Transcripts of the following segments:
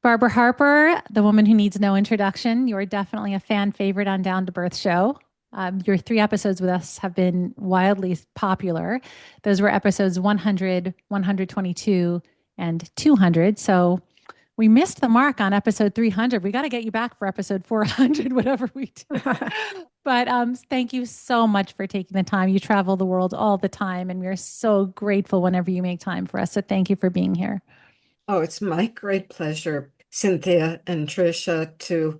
Barbara Harper, the woman who needs no introduction. You are definitely a fan favorite on Down to Birth show. Your three episodes with us have been wildly popular. Those were episodes 100, 122, and 200. So we missed the mark on episode 300. We got to get you back for episode 400, whatever we do. But thank you so much for taking the time. You travel the world all the time, and we're so grateful whenever you make time for us. So thank you for being here. Oh, it's my great pleasure, Cynthia and Tricia, to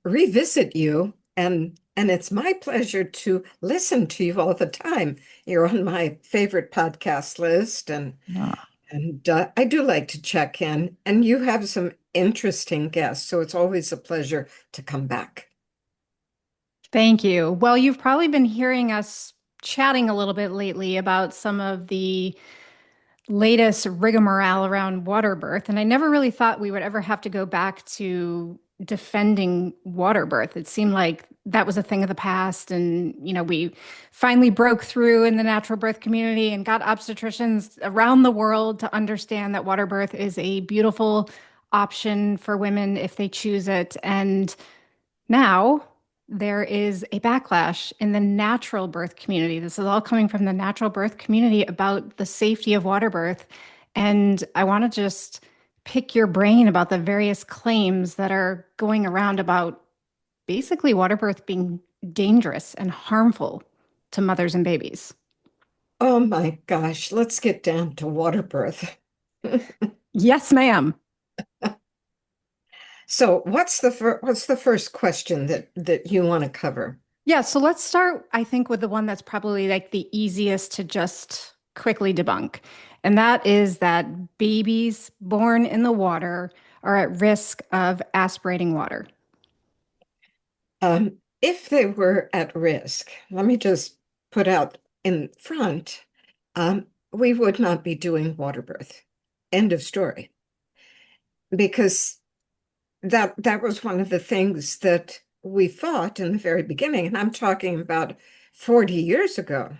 revisit you, and it's my pleasure to listen to you all the time. You're on my favorite podcast list, and I do like to check in, and you have some interesting guests, so it's always a pleasure to come back. Thank you. Well, you've probably been hearing us chatting a little bit lately about some of the latest rigmarole around water birth. And I never really thought we would ever have to go back to defending water birth. It seemed like that was a thing of the past. And, we finally broke through in the natural birth community and got obstetricians around the world to understand that water birth is a beautiful option for women if they choose it. And now there is a backlash in the natural birth community. This is all coming from the natural birth community about the safety of water birth. And I want to just pick your brain about the various claims that are going around about basically water birth being dangerous and harmful to mothers and babies. Oh my gosh, let's get down to water birth. Yes, ma'am. So, what's the first question that you want to cover? Yeah, so let's start, I think, with the one that's probably like the easiest to just quickly debunk. And that is that babies born in the water are at risk of aspirating water. If they were at risk, let me just put out in front, we would not be doing water birth. End of story. Because that was one of the things that we fought in the very beginning, and I'm talking about 40 years ago,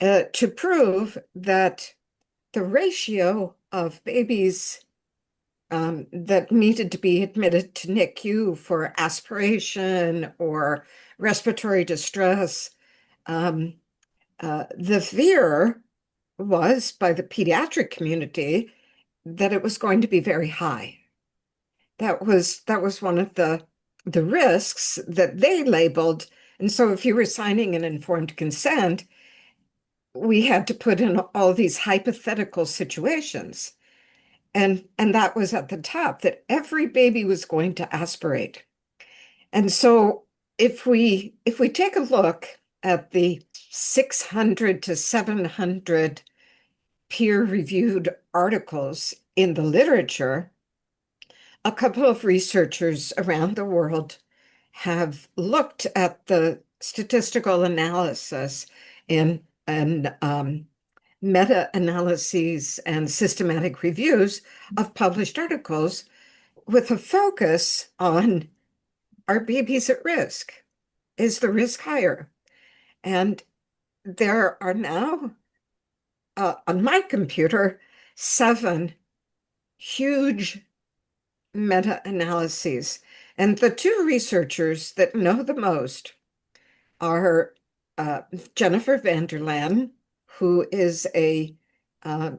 to prove that the ratio of babies that needed to be admitted to NICU for aspiration or respiratory distress. Um, the fear was by the pediatric community that it was going to be very high. That was one of the risks that they labeled. And so if you were signing an informed consent, we had to put in all these hypothetical situations. And that was at the top, that every baby was going to aspirate. And so if we take a look at the 600 to 700 peer-reviewed articles in the literature, a couple of researchers around the world have looked at the statistical analysis in meta-analyses and systematic reviews of published articles with a focus on, are babies at risk? Is the risk higher? And there are now, on my computer, 7 huge meta-analyses. And the two researchers that know the most are Jennifer Vanderlaan, who is a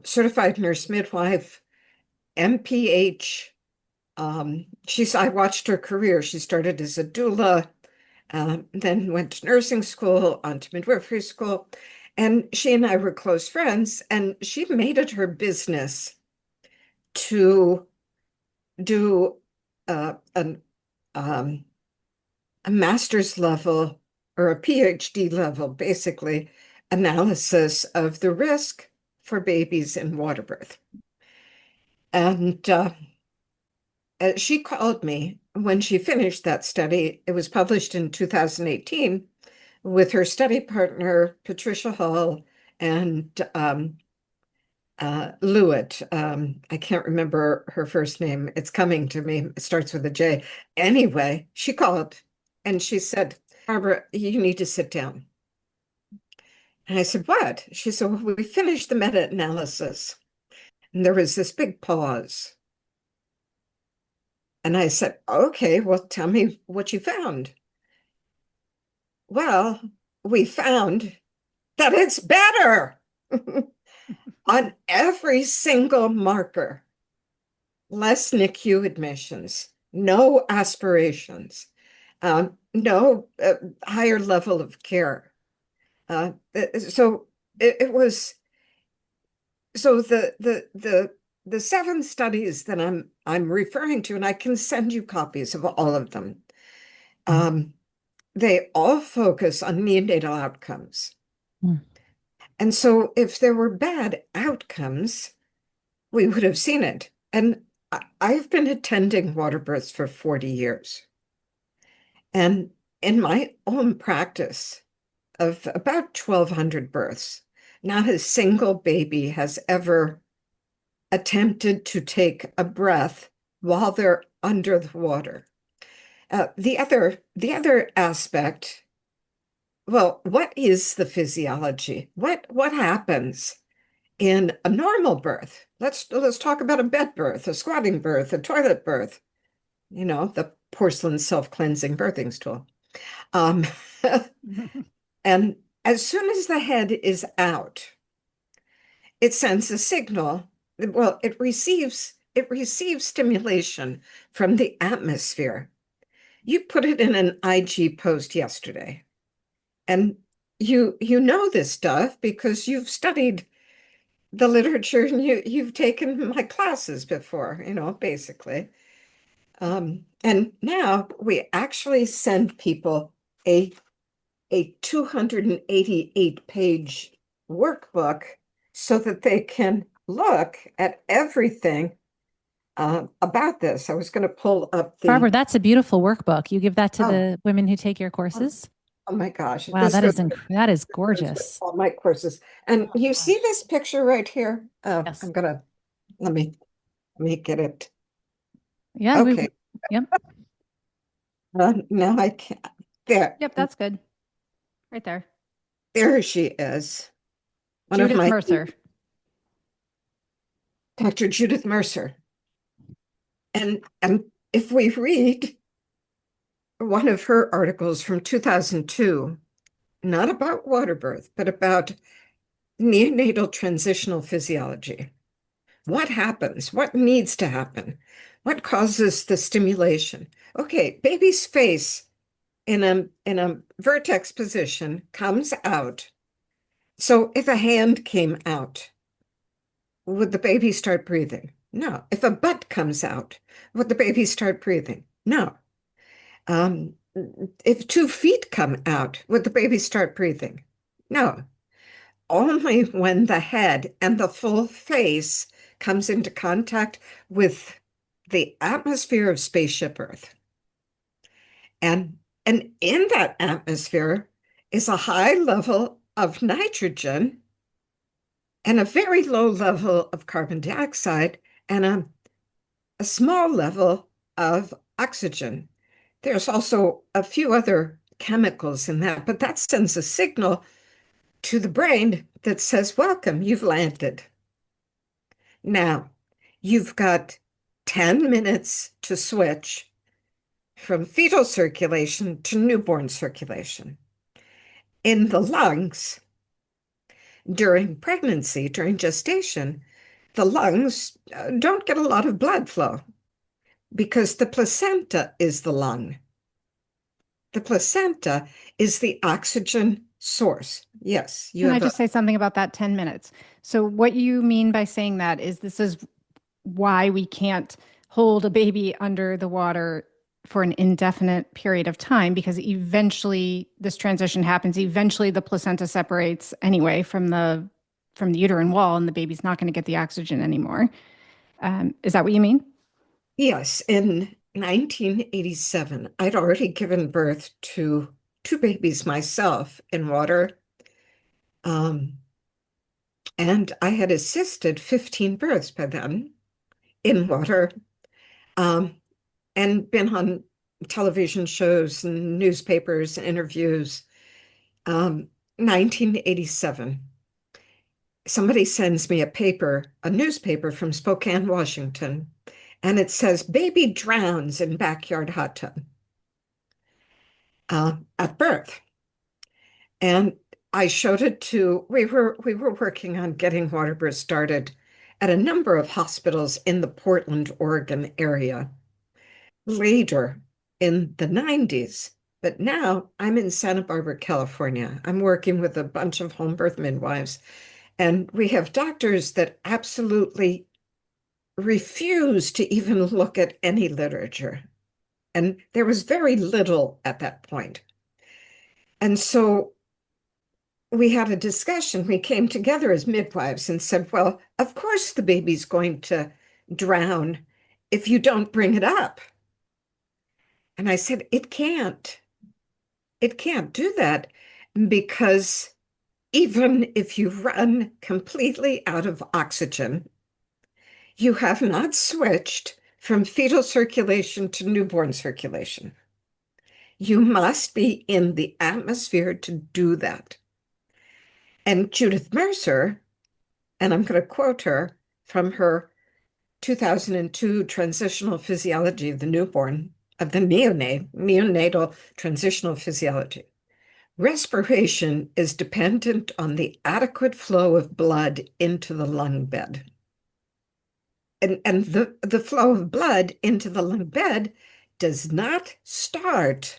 certified nurse midwife, MPH. I watched her career. She started as a doula, then went to nursing school, on to midwifery school. And she and I were close friends, and she made it her business to do an a master's level or a PhD level, basically, analysis of the risk for babies in water birth. And she called me when she finished that study. It was published in 2018 with her study partner, Patricia Hall, and Lewitt. I can't remember her first name. It's coming to me. It starts with a J. Anyway, she called and she said, Barbara, you need to sit down. And I said, what? She said, well, we finished the meta-analysis. And there was this big pause. And I said, okay, well, tell me what you found. Well, we found that it's better on every single marker. Less NICU admissions, no aspirations, no higher level of care. So it was so the seven studies that I'm referring to, and I can send you copies of all of them. They all focus on neonatal outcomes. Mm. And so if there were bad outcomes, we would have seen it. And I've been attending Waterbirths for 40 years. And in my own practice of about 1,200 births, not a single baby has ever attempted to take a breath while they're under the water. The other aspect, well, what is the physiology? What happens in a normal birth? Let's talk about a bed birth, a squatting birth, a toilet birth, the porcelain self-cleansing birthing stool. Um, and as soon as the head is out, it sends a signal. Well, it receives stimulation from the atmosphere. You put it in an IG post yesterday, and you know this stuff because you've studied the literature and you've taken my classes before, basically. And now we actually send people a 288-page workbook so that they can look at everything about this. I was going to pull up Barbara, that's a beautiful workbook. You give that to oh, the women who take your courses? oh my gosh, Wow, this goes that is with gorgeous. all my courses. And Oh you see gosh. this picture right here? Yes. I'm gonna let me get it. Yeah, Okay, yep. now I can't. There, Yep, that's good. Right there. there she is. One of Judith my Mercer. Dr. Judith Mercer. And if we read one of her articles from 2002, not about water birth, but about neonatal transitional physiology. What happens? What needs to happen? What causes the stimulation? Okay, baby's face in a vertex position comes out. So if a hand came out, would the baby start breathing? No. If a butt comes out, would the baby start breathing? No. Um, if 2 feet come out, would the baby start breathing? No. Only when the head and the full face comes into contact with the atmosphere of spaceship Earth. And in that atmosphere is a high level of nitrogen and a very low level of carbon dioxide and a small level of oxygen. There's also a few other chemicals in that, but that sends a signal to the brain that says, welcome, you've landed. Now, you've got 10 minutes to switch from fetal circulation to newborn circulation. In the lungs, during pregnancy, during gestation, the lungs don't get a lot of blood flow because the placenta is the lung. The placenta is the oxygen source. Yes, you Can I have a just say something about that 10 minutes? So, what you mean by saying that is this is why we can't hold a baby under the water for an indefinite period of time because eventually this transition happens. Eventually, the placenta separates anyway from the uterine wall, and the baby's not going to get the oxygen anymore. Is that what you mean? yes, in 1987, I'd already given birth to two babies myself in water. Um, and I had assisted 15 births by then in water, um, and been on television shows and newspapers, interviews. 1987, somebody sends me a newspaper from Spokane, Washington, and it says baby drowns in backyard hot tub at birth. And I showed it to, we were working on getting Waterbirth started at a number of hospitals in the Portland, Oregon area later in the 90s. But now I'm in Santa Barbara, California. I'm working with a bunch of home birth midwives, and we have doctors that absolutely refuse to even look at any literature. And there was very little at that point. And so we had a discussion. We came together as midwives and said, well, of course the baby's going to drown if you don't bring it up. And I said, it can't. It can't do that because even if you run completely out of oxygen, you have not switched from fetal circulation to newborn circulation. You must be in the atmosphere to do that. And Judith Mercer, and I'm going to quote her from her 2002 Transitional Physiology of the Newborn, of the neonatal transitional physiology. Respiration is dependent on the adequate flow of blood into the lung bed. And the flow of blood into the lung bed does not start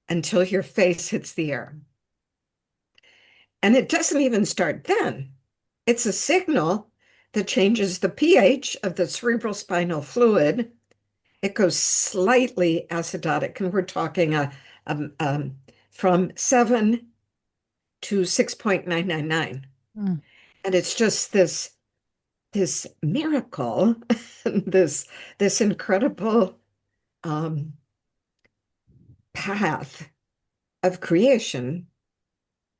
until your face hits the air. And it doesn't even start then. It's a signal that changes the pH of the cerebral spinal fluid. It goes slightly acidotic, and we're talking from 7 to 6.999. Mm. And it's just this miracle, this incredible path of creation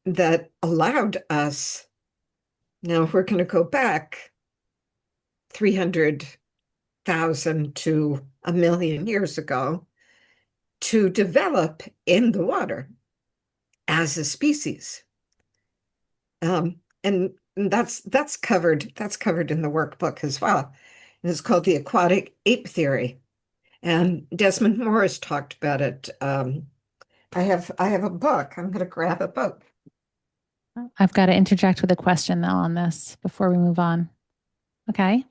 that allowed us. Now we're going to go back 300,000 to a million years ago to develop in the water as a species. And that's covered in the workbook as well. And it's called the aquatic ape theory. And Desmond Morris talked about it. I have a book. I'm going to grab a book. I've got to interject with a question though on this before we move on. Okay.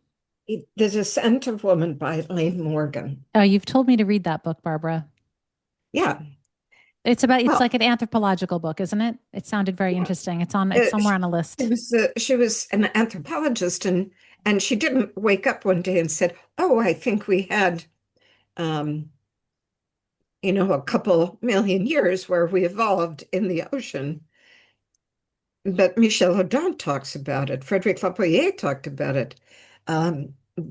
The Descent of Woman by Lane Morgan. Oh, you've told me to read that book, Barbara. Yeah. It's Well, like an anthropological book, isn't it? It sounded very interesting. It's somewhere on a list. She was an anthropologist, and she didn't wake up one day and said, "Oh, I think we had, a couple million years where we evolved in the ocean." But Michel Audin talks about it. Frederic Lapoyer talked about it.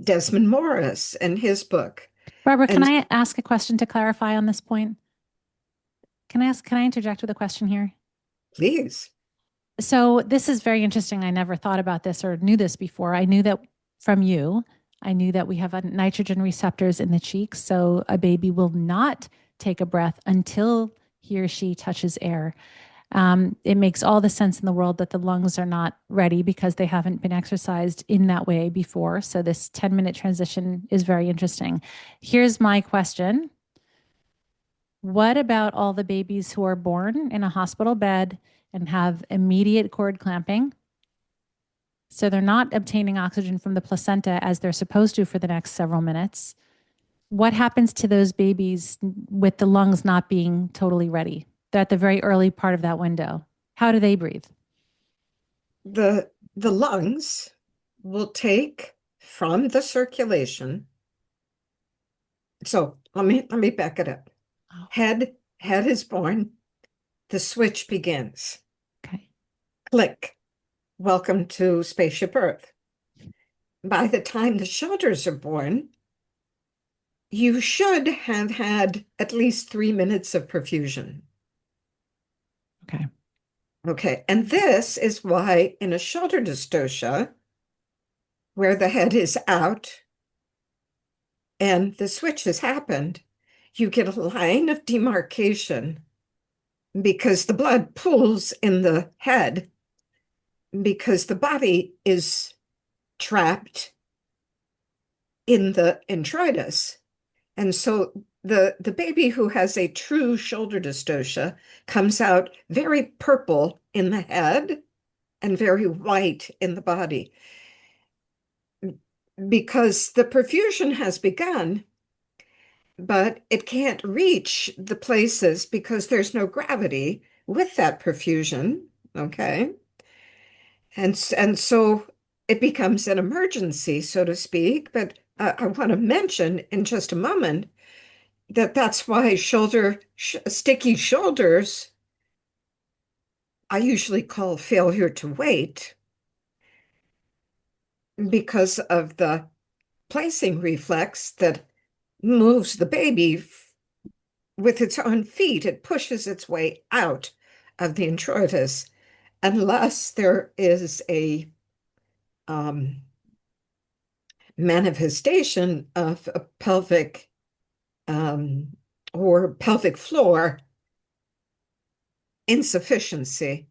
Desmond Morris and his book. Barbara, can And I ask a question to clarify on this point? Can I interject with a question here? please. So this is very interesting. I never thought about this or knew this before. I knew that from you. I knew that we have nitrogen receptors in the cheeks, so a baby will not take a breath until he or she touches air. It makes all the sense in the world that the lungs are not ready because they haven't been exercised in that way before. So this 10-minute transition is very interesting. Here's my question. What about all the babies who are born in a hospital bed and have immediate cord clamping? So they're not obtaining oxygen from the placenta as they're supposed to for the next several minutes. What happens to those babies with the lungs not being totally ready? They're at the very early part of that window. How do they breathe? The lungs will take from the circulation. So let me back it up. Oh, Head is born. The switch begins. okay. Click. Welcome to Spaceship Earth. By the time the shoulders are born, you should have had at least 3 minutes of perfusion. Okay. Okay, and this is why in a shoulder dystocia, where the head is out and the switch has happened, you get a line of demarcation because the blood pools in the head because the body is trapped in the introitus. And so the baby who has a true shoulder dystocia comes out very purple in the head and very white in the body because the perfusion has begun, but it can't reach the places because there's no gravity with that perfusion. Okay. And so it becomes an emergency, so to speak. But I want to mention in just a moment that that's why sticky shoulders, I usually call failure to wait because of the placing reflex that moves the baby with its own feet. It pushes its way out of the introitus unless there is a manifestation of a pelvic or pelvic floor insufficiency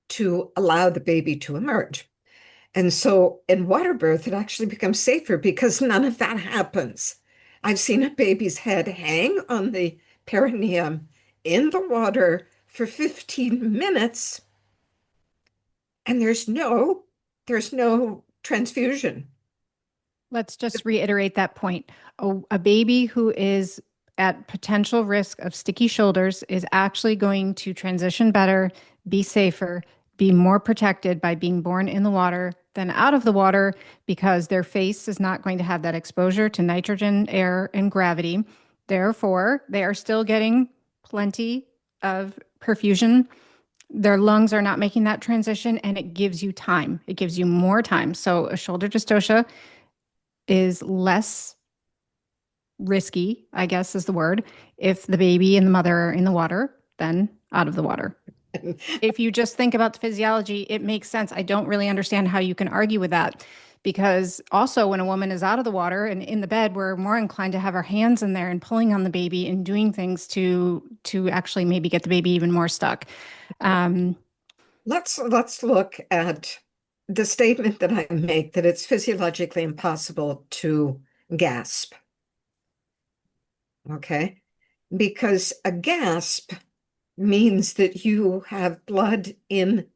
to allow the baby to emerge. And so in water birth, it actually becomes safer because none of that happens. I've seen a baby's head hang on the perineum in the water for 15 minutes, and there's no transfusion. Let's just reiterate that point. A baby who is at potential risk of sticky shoulders is actually going to transition better, be safer, be more protected by being born in the water than out of the water because their face is not going to have that exposure to nitrogen, air, and gravity. Therefore, they are still getting plenty of perfusion. Their lungs are not making that transition, and it gives you time. It gives you more time. So a shoulder dystocia is less risky, I guess is the word, if the baby and the mother are in the water than out of the water. If you just think about the physiology, it makes sense. I don't really understand how you can argue with that because also when a woman is out of the water and in the bed, we're more inclined to have our hands in there and pulling on the baby and doing things to actually maybe get the baby even more stuck. Let's look at the statement that I make that it's physiologically impossible to gasp. Okay? Because a gasp means that you have blood in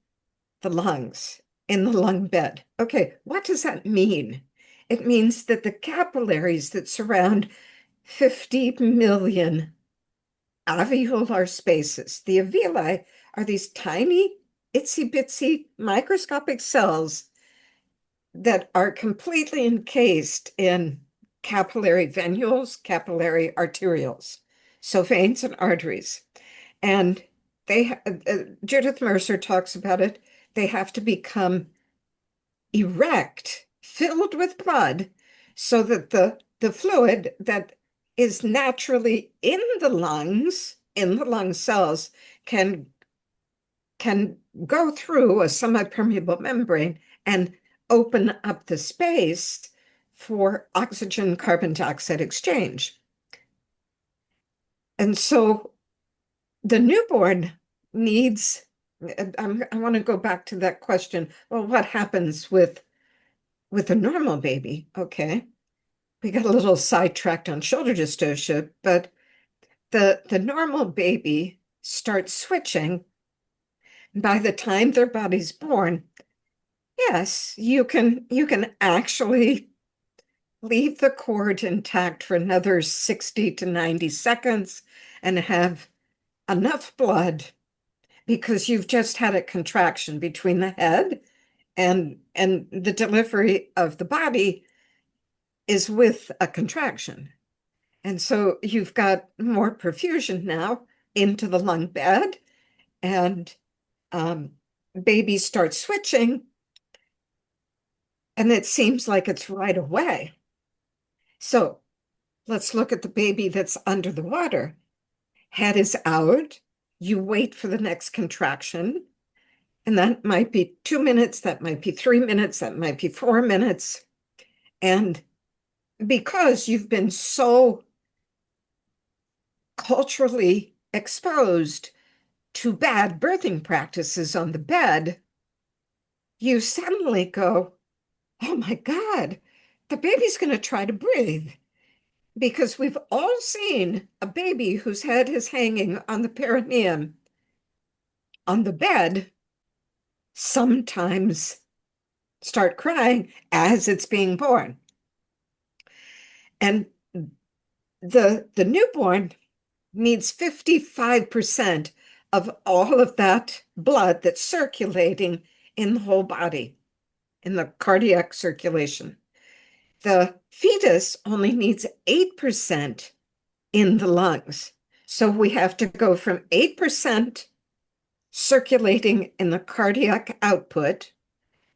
the lungs, in the lung bed. Okay, what does that mean? It means that the capillaries that surround 50 million alveolar spaces, the alveoli are these tiny, itsy bitsy microscopic cells that are completely encased in capillary venules, capillary arterioles, so veins and arteries. And Judith Mercer talks about it, they have to become erect, filled with blood, so that the fluid that is naturally in the lungs, in the lung cells, can go through a semi-permeable membrane and open up the space for oxygen carbon dioxide exchange. And so the newborn needs, I want to go back to that question. Well, what happens with a normal baby? Okay. We got a little sidetracked on shoulder dystocia, but the normal baby starts switching by the time their body's born. Yes, you can actually leave the cord intact for another 60 to 90 seconds and have enough blood because you've just had a contraction between the head and the delivery of the body is with a contraction. And so you've got more perfusion now into the lung bed, and baby starts switching, and it seems like it's right away. So let's look at the baby that's under the water. Head is out. You wait for the next contraction. And that might be 2 minutes, that might be 3 minutes, that might be 4 minutes. And because you've been so culturally exposed to bad birthing practices on the bed, you suddenly go, oh my God, the baby's going to try to breathe because we've all seen a baby whose head is hanging on the perineum on the bed sometimes start crying as it's being born. And the newborn needs 55% of all of that blood that's circulating in the whole body, in the cardiac circulation. The fetus only needs 8% in the lungs. So we have to go from 8% circulating in the cardiac output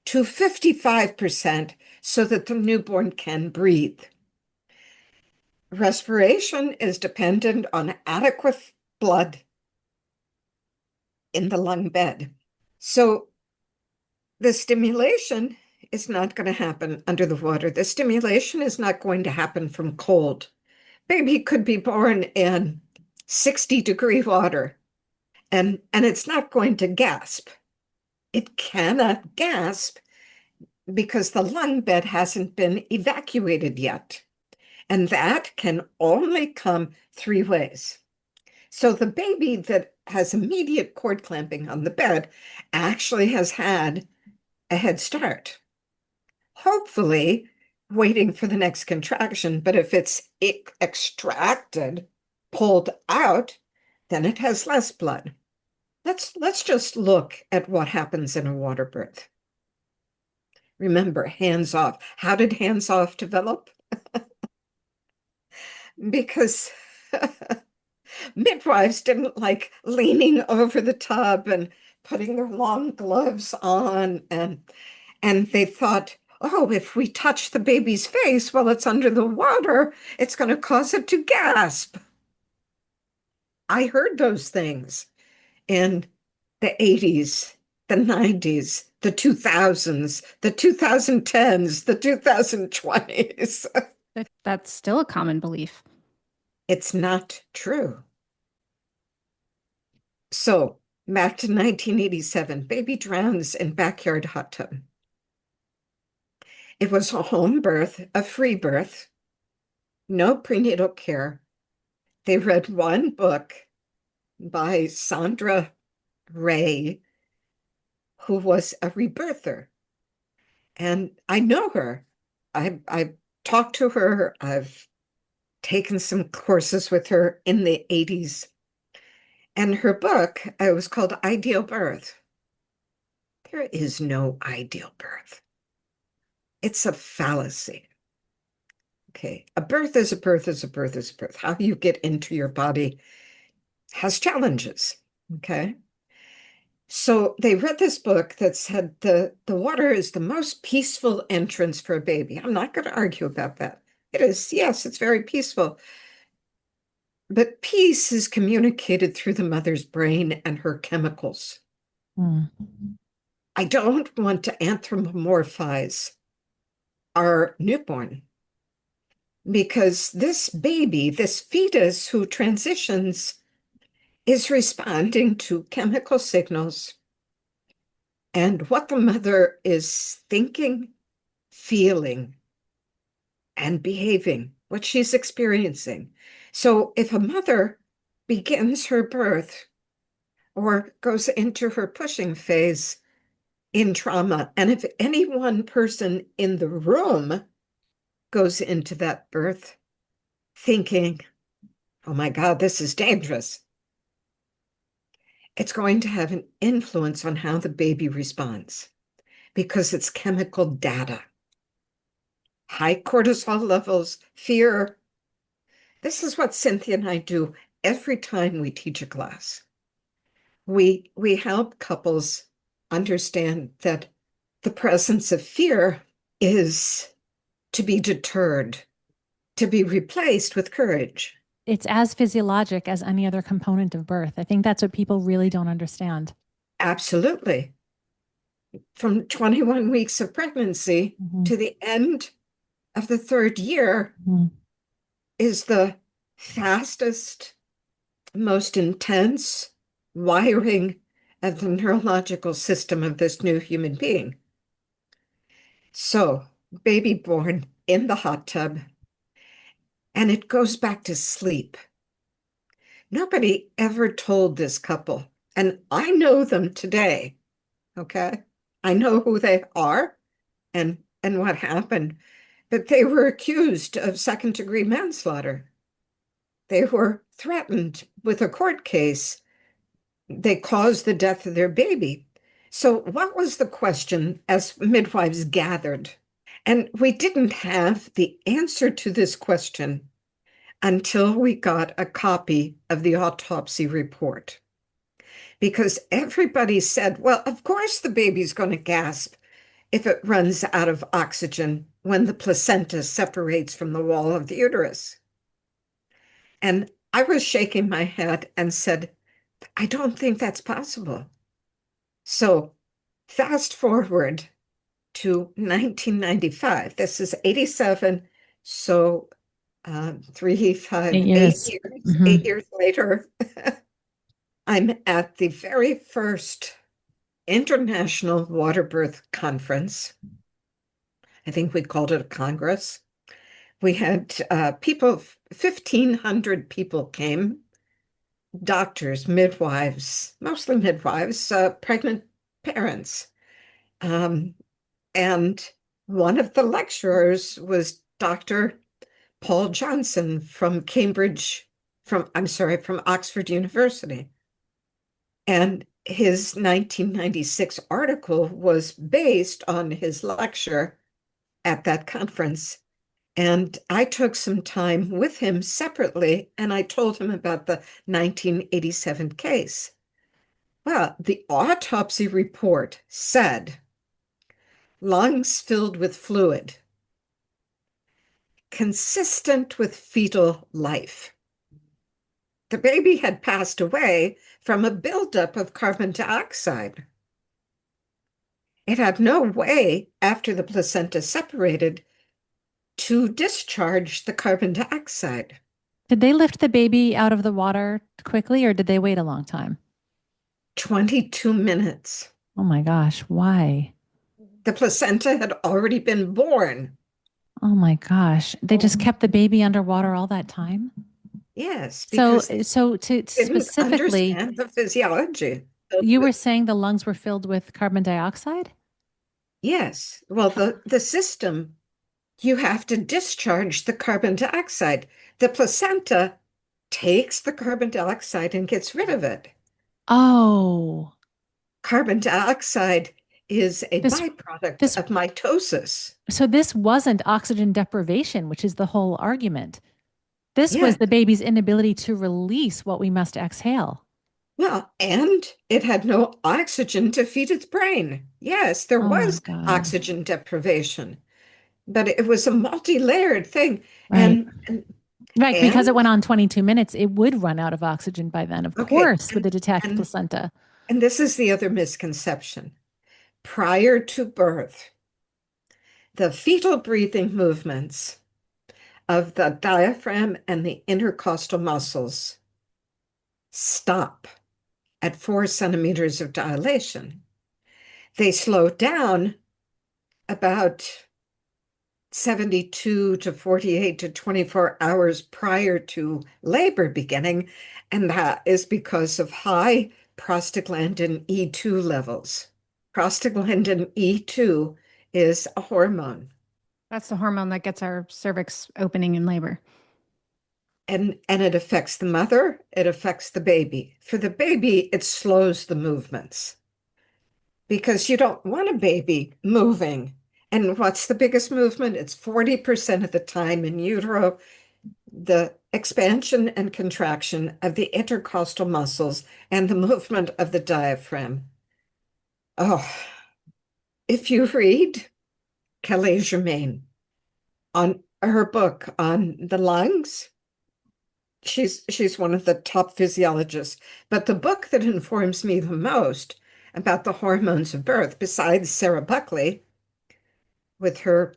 to 55% so that the newborn can breathe. Respiration is dependent on adequate blood in the lung bed. So the stimulation is not going to happen under the water. The stimulation is not going to happen from cold. Baby could be born in 60-degree water, and it's not going to gasp. It cannot gasp because the lung bed hasn't been evacuated yet. And that can only come 3 ways. So the baby that has immediate cord clamping on the bed actually has had a head start, hopefully waiting for the next contraction. But if it's extracted, pulled out, then it has less blood. Let's just look at what happens in a water birth. Remember, hands off. How did hands off develop? Because midwives didn't like leaning over the tub and putting their long gloves on, and they thought, oh, if we touch the baby's face while it's under the water, it's going to cause it to gasp. I heard those things in the 80s, the 90s, the 2000s, the 2010s, the 2020s. That's still a common belief. It's not true. So back to 1987, baby drowns in backyard hot tub. It was a home birth, a free birth, no prenatal care. They read one book by Sandra Ray, who was a rebirther. And I know her. I've talked to her. I've taken some courses with her in the 80s. And her book, it was called Ideal Birth. There is no ideal birth. It's a fallacy. Okay, a birth is a birth is a birth is a birth. How you get into your body has challenges, okay? So they read this book that said the water is the most peaceful entrance for a baby. I'm not going to argue about that. It is, yes, it's very peaceful. But peace is communicated through the mother's brain and her chemicals. Mm. I don't want to anthropomorphize our newborn because this baby, this fetus who transitions, is responding to chemical signals and what the mother is thinking, feeling, and behaving, what she's experiencing. So if a mother begins her birth or goes into her pushing phase in trauma, and if any one person in the room goes into that birth thinking, oh my God, this is dangerous, it's going to have an influence on how the baby responds because it's chemical data. High cortisol levels, fear. This is what Cynthia and I do every time we teach a class. We help couples understand that the presence of fear is to be deterred, to be replaced with courage. It's as physiologic as any other component of birth. I think that's what people really don't understand. Absolutely. From 21 weeks of pregnancy to the end of the 3rd year is the fastest, most intense wiring of the neurological system of this new human being. So, baby born in the hot tub, and it goes back to sleep. Nobody ever told this couple, and I know them today, okay? I know who they are and what happened, but they were accused of second-degree manslaughter. They were threatened with a court case. They caused the death of their baby. So what was the question as midwives gathered? And we didn't have the answer to this question until we got a copy of the autopsy report. Because everybody said, well, of course the baby's going to gasp if it runs out of oxygen when the placenta separates from the wall of the uterus. And I was shaking my head and said, I don't think that's possible. So fast forward to 1995. This is 87. So 8 8 years. years, Hmm. 8 years later, I'm at the very first International Waterbirth Conference. I think we called it a Congress. We had people, 1,500 people came, doctors, midwives, mostly midwives, pregnant parents. Um, and one of the lecturers was Dr. Paul Johnson from from Oxford University. And his 1996 article was based on his lecture at that conference. And I took some time with him separately, and I told him about the 1987 case. Well, the autopsy report said lungs filled with fluid, consistent with fetal life. The baby had passed away from a buildup of carbon dioxide. It had no way, after the placenta separated, to discharge the carbon dioxide. Did they lift the baby out of the water quickly or did they wait a long time? 22 minutes. Oh my gosh, why? The placenta had already been born. Oh my gosh. They just kept the baby underwater all that time? Yes, So, because they so to didn't specifically, understand the physiology. you were saying the lungs were filled with carbon dioxide? Yes. Well, the system, you have to discharge the carbon dioxide. The placenta takes the carbon dioxide and gets rid of it. Oh, Carbon dioxide is a this byproduct this of mitosis. so this wasn't oxygen deprivation, which is the whole argument. This was Yeah. the baby's inability to release what we must exhale. Well, and it had no oxygen to feed its brain. Yes, there Oh my was God. oxygen deprivation, but it was a multi-layered thing. Right. And Right, because it and went on 22 minutes, it would run out of oxygen by then, of okay, course, with a detached and placenta. and this is the other misconception. Prior to birth, the fetal breathing movements of the diaphragm and the intercostal muscles stop at 4 centimeters of dilation. They slow down about 72 to 48 to 24 hours prior to labor beginning, and that is because of high prostaglandin E2 levels. Prostaglandin E2 is a hormone, That's the hormone that gets our cervix opening in labor. and it affects the mother, it affects the baby. For the baby, it slows the movements because you don't want a baby moving. And what's the biggest movement? It's 40% of the time in utero, the expansion and contraction of the intercostal muscles and the movement of the diaphragm. Oh, if you read Kelly Germain on her book on the lungs, she's one of the top physiologists. But the book that informs me the most about the hormones of birth, besides Sarah Buckley, with her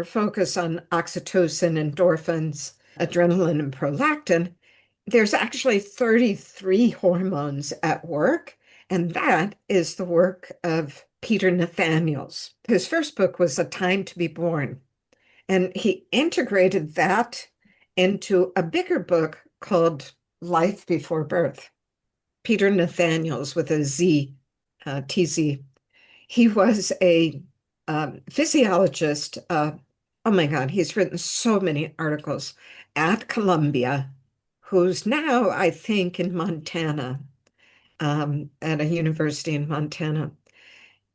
focus on oxytocin, endorphins, adrenaline, and prolactin, there's actually 33 hormones at work, and that is the work of Peter Nathaniels. His first book was A Time to Be Born, And he integrated that into a bigger book called Life Before Birth. Peter Nathaniels with a Z, TZ. He was a physiologist. Oh my God, he's written so many articles at Columbia, who's now, I think, in Montana, at a university in Montana.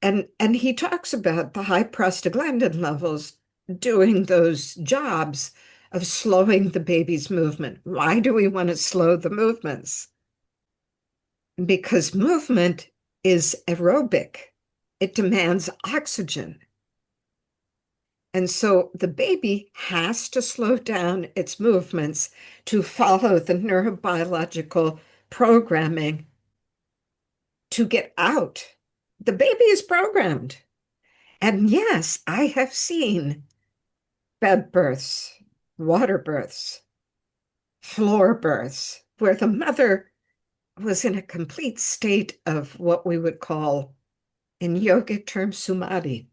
And he talks about the high prostaglandin levels doing those jobs of slowing the baby's movement. Why do we want to slow the movements? Because movement is aerobic. It demands oxygen. And so the baby has to slow down its movements to follow the neurobiological programming to get out. The baby is programmed. And yes, I have seen bed births, water births, floor births, where the mother was in a complete state of what we would call, in yogic terms, samadhi.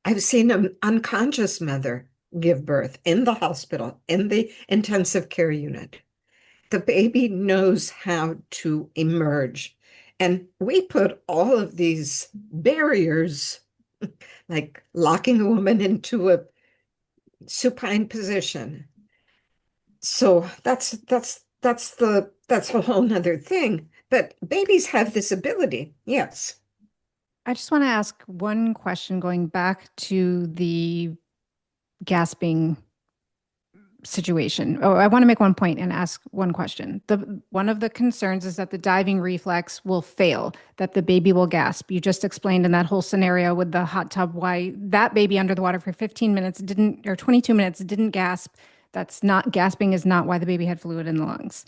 I've seen an unconscious mother give birth in the hospital, in the intensive care unit. The baby knows how to emerge. And we put all of these barriers, like locking a woman into a supine position. So that's a whole nother thing. But babies have this ability. Yes. I just want to ask one question going back to the gasping situation. Oh, I want to make one point and ask one question. One of the concerns is that the diving reflex will fail, that the baby will gasp. You just explained in that whole scenario with the hot tub why that baby under the water for 15 minutes didn't, or 22 minutes didn't gasp. That's not, gasping is not why the baby had fluid in the lungs.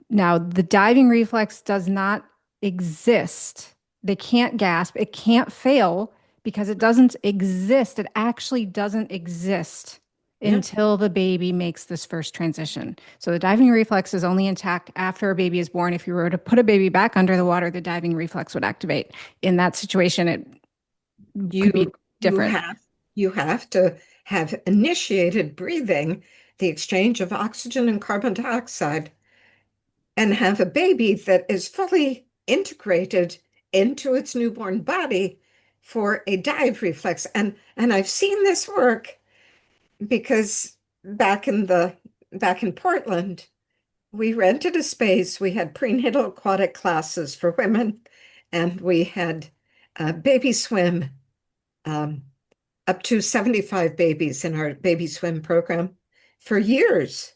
Now, the diving reflex does not exist. They can't gasp. It can't fail because it doesn't exist. It actually doesn't exist Yeah. until the baby makes this first transition. So the diving reflex is only intact after a baby is born. If you were to put a baby back under the water, the diving reflex would activate. In that situation, it could be You different. you have to have initiated breathing, the exchange of oxygen and carbon dioxide, and have a baby that is fully integrated into its newborn body for a dive reflex. And I've seen this work because back in Portland, we rented a space. We had prenatal aquatic classes for women, and we had baby swim, um, up to 75 babies in our baby swim program for years.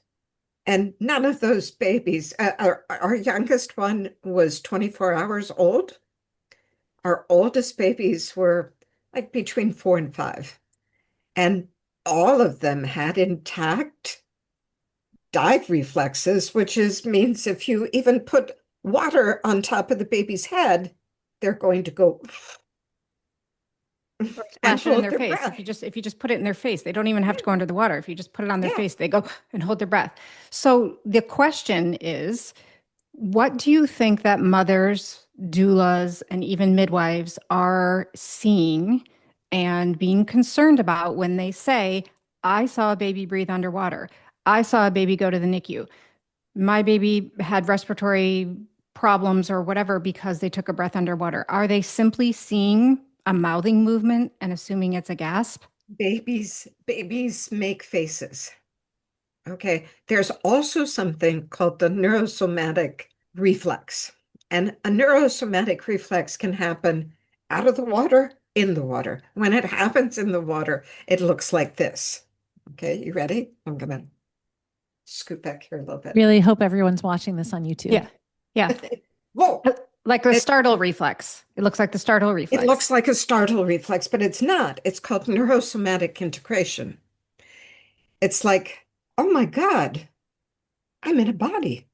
And none of those babies, our youngest one was 24 hours old. Our oldest babies were like between 4 and 5. And all of them had intact dive reflexes, which means if you even put water on top of the baby's head, they're going to go Or and splash it in hold their their face. breath. If you just put it in their face, they don't even have to go under the water. If you just put it on their Yeah. face, they go and hold their breath. So the question is, what do you think that mothers, doulas, and even midwives are seeing and being concerned about when they say, I saw a baby breathe underwater. I saw a baby go to the NICU. My baby had respiratory problems or whatever because they took a breath underwater. Are they simply seeing a mouthing movement and assuming it's a gasp? Babies make faces. Okay. There's also something called the neurosomatic reflex. And a neurosomatic reflex can happen out of the water, in the water. When it happens in the water, it looks like this. Okay, you ready? I'm gonna scoot back here a little bit. Really hope everyone's watching this on YouTube. Yeah. Yeah. Whoa, Like the it, startle reflex. It looks like the startle it reflex. looks like a startle reflex, but it's not. It's called neurosomatic integration. It's like, oh my God, I'm in a body.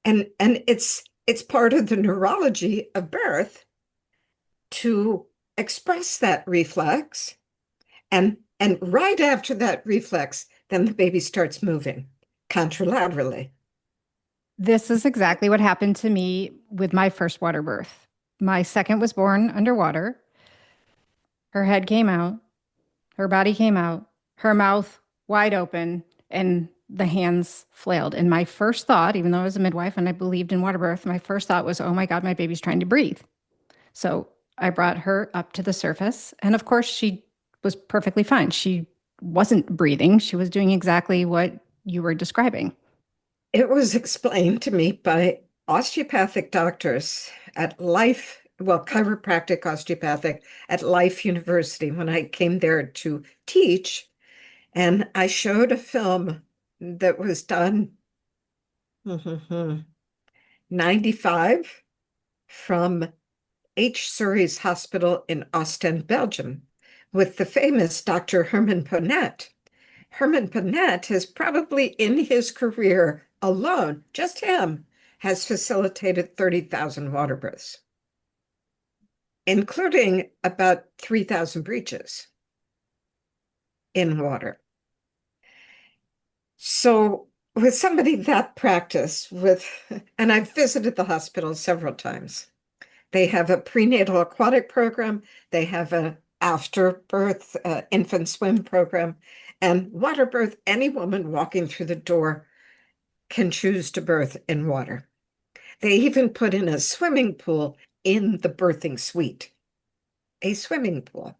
And it's part of the neurology of birth to express that reflex. And right after that reflex, then the baby starts moving contralaterally. This is exactly what happened to me with my first water birth. My second was born underwater. Her head came out, her body came out, her mouth wide open, and the hands flailed. And my first thought, even though I was a midwife and I believed in water birth, my first thought was, oh my God, my baby's trying to breathe. So I brought her up to the surface. And of course, she was perfectly fine. She wasn't breathing. She was doing exactly what you were describing. It was explained to me by osteopathic doctors at Life, well, chiropractic osteopathic at Life University when I came there to teach. And I showed a film that was done 95 from H. Surrey's Hospital in Ostend, Belgium, with the famous Dr. Herman Ponette. Herman Ponette has probably in his career alone, just him, has facilitated 30,000 water births, including about 3,000 breaches in water. So with somebody that practice with, and I've visited the hospital several times. They have a prenatal aquatic program. They have an after birth infant swim program. And water birth, any woman walking through the door can choose to birth in water. They even put in a swimming pool in the birthing suite, a swimming pool,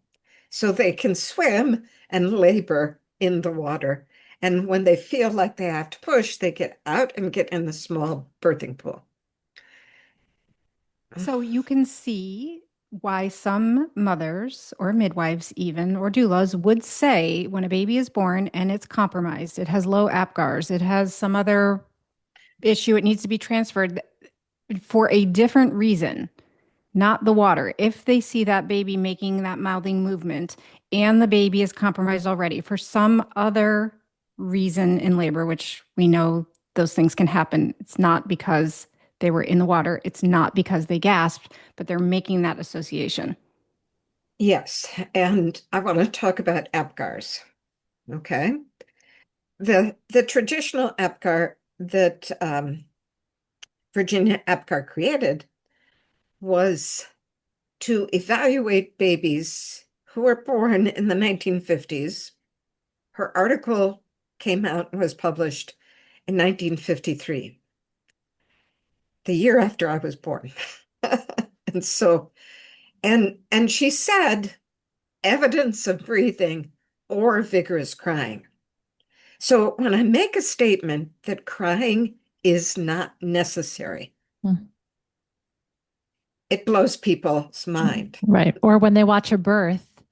so they can swim and labor in the water. And when they feel like they have to push, they get out and get in the small birthing pool. So you can see why some mothers or midwives, even or doulas, would say when a baby is born and it's compromised, it has low Apgars, it has some other issue, it needs to be transferred for a different reason, not the water. If they see that baby making that mouthing movement and the baby is compromised already for some other reason in labor, which we know those things can happen, it's not because they were in the water, it's not because they gasped, but they're making that association. Yes, and I want to talk about Apgars. Okay. The traditional Apgar that Virginia Apgar created was to evaluate babies who were born in the 1950s. Her article came out and was published in 1953, the year after I was born. And so, and she said evidence of breathing or vigorous crying. So when I make a statement that crying is not necessary, Mm. it blows people's mind. Right. Or when they watch a birth,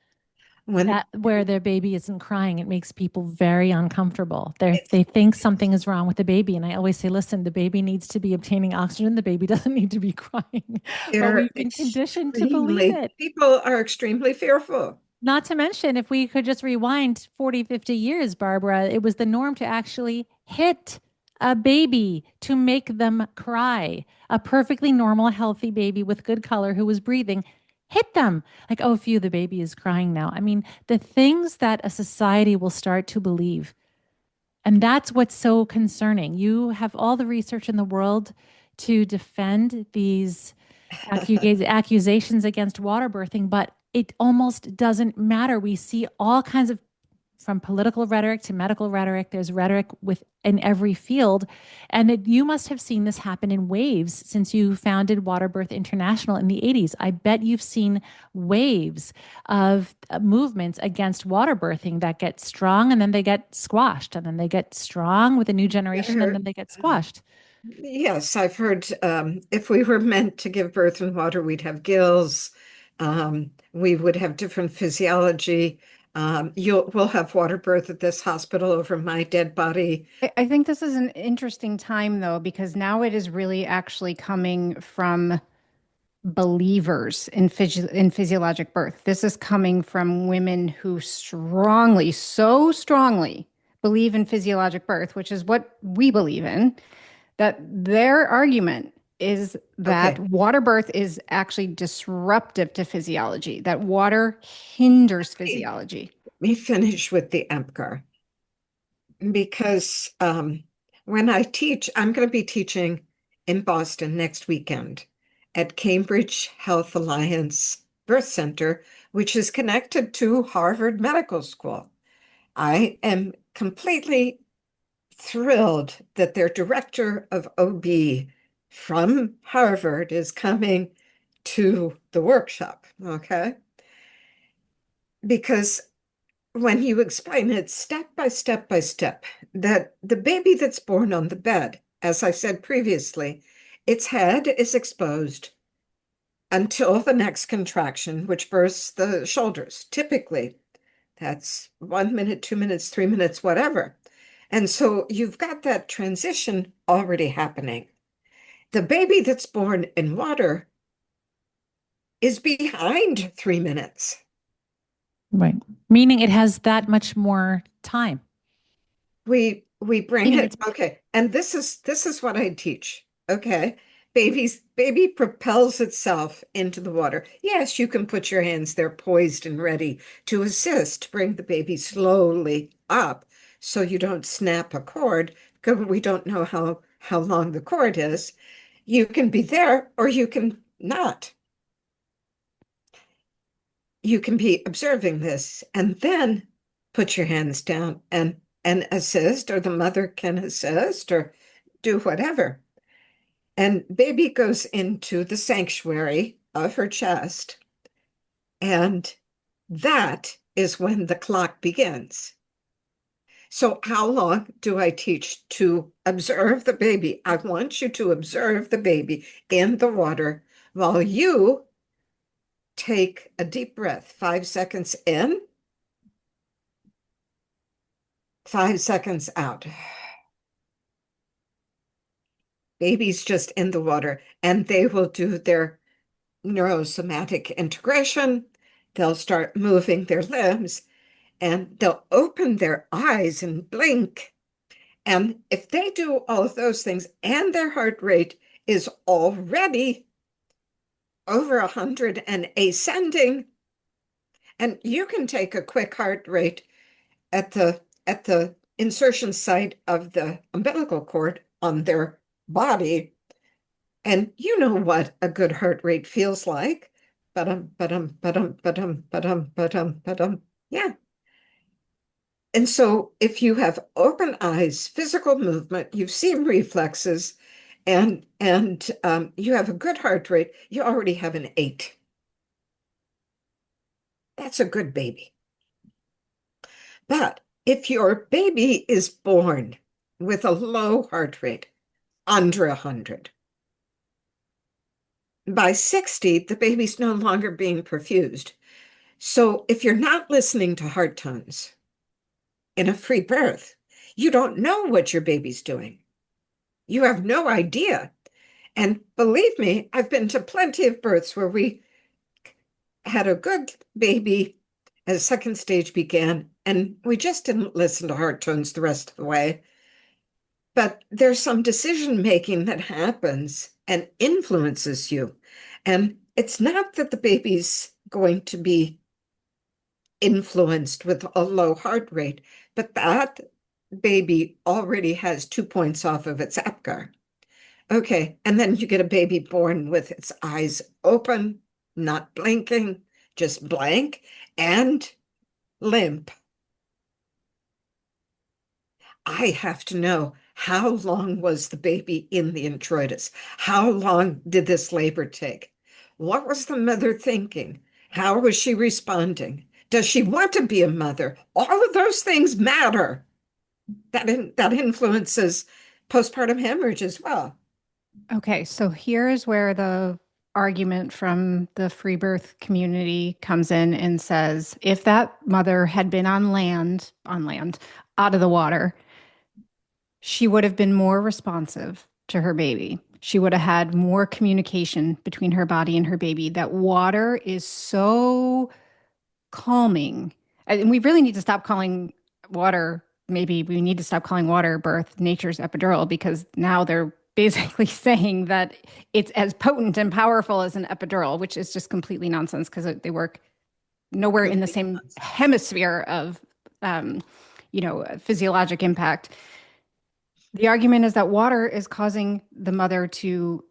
When that where their baby isn't crying, it makes people very uncomfortable. it's, They think something is wrong with the baby. And I always say, listen, the baby needs to be obtaining oxygen. The baby doesn't need to be crying. But they're we've been conditioned to believe it. people are extremely fearful. Not to mention, if we could just rewind 40, 50 years, Barbara, it was the norm to actually hit a baby to make them cry. A perfectly normal, healthy baby with good color who was breathing, hit them. Like, oh, phew, the baby is crying now. I mean, the things that a society will start to believe. And that's what's so concerning. You have all the research in the world to defend these accusations against water birthing, but it almost doesn't matter. We see all kinds of, from political rhetoric to medical rhetoric, there's rhetoric within every field. And you must have seen this happen in waves since you founded Waterbirth International in the 80s. I bet you've seen waves of movements against water birthing that get strong and then they get squashed, and then they get strong with a new generation and then they get squashed. Yes, I've heard if we were meant to give birth in water, we'd have gills. We would have different physiology. We'll have water birth at this hospital over my dead body. I think this is an interesting time, though, because now it is really actually coming from believers in physiologic birth. This is coming from women who strongly, so strongly believe in physiologic birth, which is what we believe in, that their argument is that Okay, water birth is actually disruptive to physiology, that water hinders let physiology. me finish with the Apgar because when I teach, I'm going to be teaching in Boston next weekend at Cambridge Health Alliance Birth Center, which is connected to Harvard Medical School. I am completely thrilled that their director of OB from Harvard is coming to the workshop, okay? Because when you explain it step by step by step, that the baby that's born on the bed, as I said previously, its head is exposed until the next contraction, which bursts the shoulders. Typically, that's 1 minute, 2 minutes, 3 minutes, whatever. And so you've got that transition already happening. The baby that's born in water is behind 3 minutes. Right. Meaning it has that much more time. We bring Meaning it, okay, and this is what I teach. Okay. Baby propels itself into the water. Yes, you can put your hands there poised and ready to assist, bring the baby slowly up so you don't snap a cord, because we don't know how long the cord is. You can be there or you can not. You can be observing this and then put your hands down and assist, or the mother can assist or do whatever. And baby goes into the sanctuary of her chest, and that is when the clock begins. So how long do I teach to observe the baby? I want you to observe the baby in the water while you take a deep breath, 5 seconds in, 5 seconds out. Baby's just in the water, and they will do their neurosomatic integration. They'll start moving their limbs, and they'll open their eyes and blink. And if they do all of those things and their heart rate is already over 100 and ascending, and you can take a quick heart rate at the insertion site of the umbilical cord on their body, and you know what a good heart rate feels like. Yeah. And so if you have open eyes, physical movement, you've seen reflexes, and you have a good heart rate, you already have an 8. That's a good baby. But if your baby is born with a low heart rate, under 100, by 60, the baby's no longer being perfused. So if you're not listening to heart tones in a free birth, you don't know what your baby's doing. You have no idea. And believe me, I've been to plenty of births where we had a good baby as second stage began, and we just didn't listen to heart tones the rest of the way. But there's some decision making that happens and influences you. And it's not that the baby's going to be influenced with a low heart rate, but that baby already has 2 points off of its Apgar. Okay, and then you get a baby born with its eyes open, not blinking, just blank and limp. I have to know, how long was the baby in the introitus? How long did this labor take? What was the mother thinking? How was she responding? Does she want to be a mother? All of those things matter. That influences postpartum hemorrhage as well. Okay, so here is where the argument from the free birth community comes in and says if that mother had been on land, out of the water, she would have been more responsive to her baby. She would have had more communication between her body and her baby. That water is so calming. And we really need to stop calling water, maybe we need to stop calling water birth nature's epidural, because now they're basically saying that it's as potent and powerful as an epidural, which is just completely nonsense because they work nowhere in the same hemisphere of, physiologic impact. The argument is that water is causing the mother to,